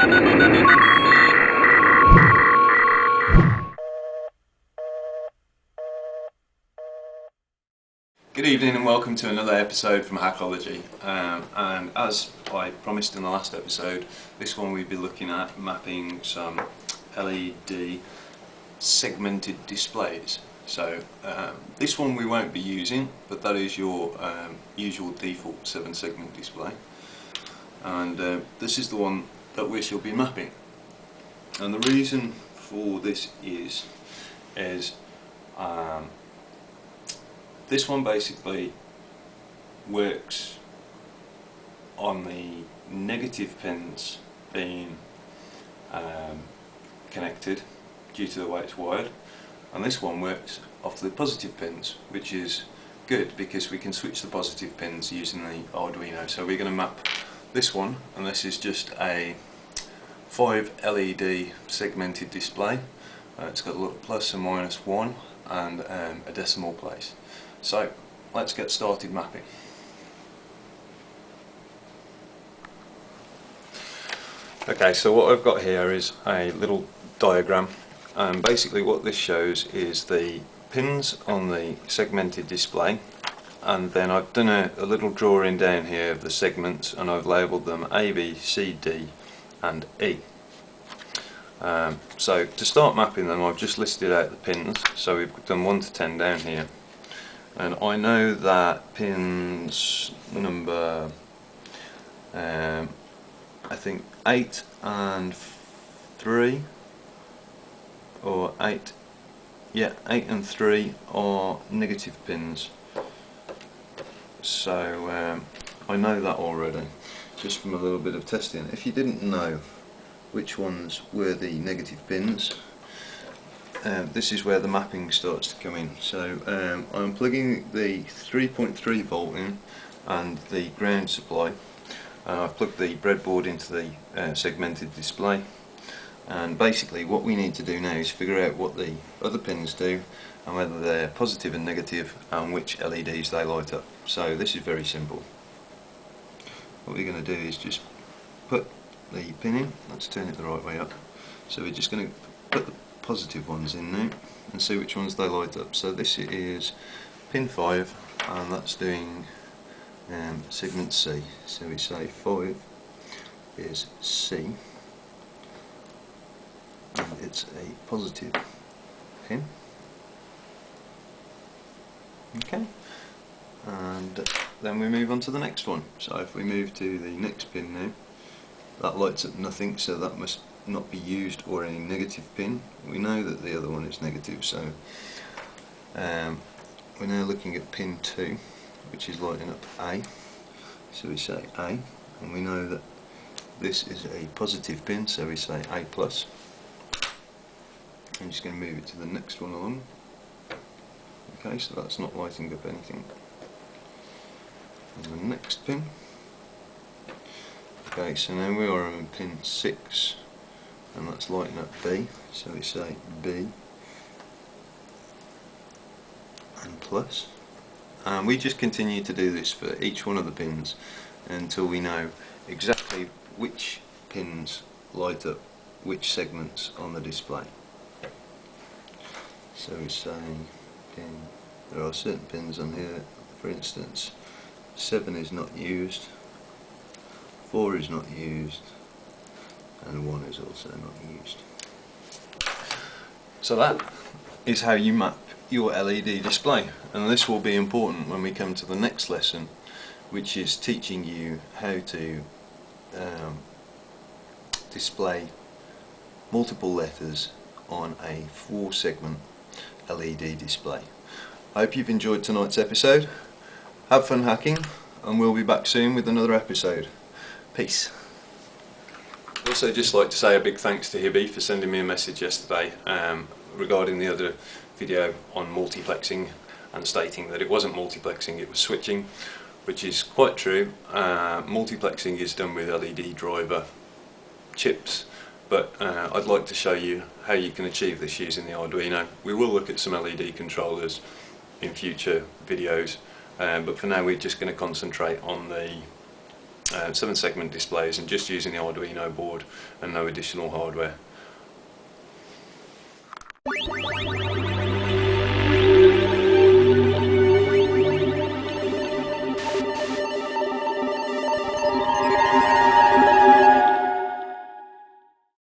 Good evening and welcome to another episode from Hakology, and as I promised in the last episode, this one we'll be looking at mapping some LED segmented displays. So this one we won't be using, but that is your usual default 7-segment display, and this is the one that we shall be mapping. And the reason for this is this one basically works on the negative pins being connected due to the way it's wired, and this one works off the positive pins, which is good because we can switch the positive pins using the Arduino. So we're going to map this one, and this is just a 5 LED segmented display. It's got a little plus and minus 1 and a decimal place. So let's get started mapping. Okay, so what I've got here is a little diagram, and basically what this shows is the pins on the segmented display, and then I've done a little drawing down here of the segments, and I've labelled them A, B, C, D and E. So to start mapping them, I've just listed out the pins. So we've done 1 to 10 down here, and I know that pins number I think 8 and 3, or 8 and 3 are negative pins. So I know that already, just from a little bit of testing. If you didn't know which ones were the negative pins, this is where the mapping starts to come in. So I'm plugging the 3.3 volt in and the ground supply, and I've plugged the breadboard into the segmented display, and basically what we need to do now is figure out what the other pins do and whether they're positive and negative and which LEDs they light up. So this is very simple. What we're going to do is just put the pin in. Let's turn it the right way up. So we're just going to put the positive ones in now and see which ones they light up. So this is pin 5, and that's doing segment C. So we say 5 is C, and it's a positive pin. Okay, and then we move on to the next one. So if we move to the next pin now, that lights up nothing, so that must not be used, or any negative pin. We know that the other one is negative, so we're now looking at pin 2, which is lighting up A. So we say A, and we know that this is a positive pin, so we say A+. I'm just going to move it to the next one along. Okay, so that's not lighting up anything. And the next pin. Okay, so now we are on pin 6, and that's lighting up B, so we say B and plus. And we just continue to do this for each one of the pins until we know exactly which pins light up which segments on the display. So we say there are certain pins on here, for instance 7 is not used, 4 is not used, and 1 is also not used. So that is how you map your LED display, and this will be important when we come to the next lesson, which is teaching you how to display multiple letters on a 4-segment LED display. I hope you've enjoyed tonight's episode. Have fun hacking, and we'll be back soon with another episode. Peace. I'd also just like to say a big thanks to Hibby for sending me a message yesterday regarding the other video on multiplexing, and stating that it wasn't multiplexing, it was switching, which is quite true. Multiplexing is done with LED driver chips, but I'd like to show you how you can achieve this using the Arduino. We will look at some LED controllers in future videos, but for now we're just going to concentrate on the 7 segment displays, and just using the Arduino board and no additional hardware.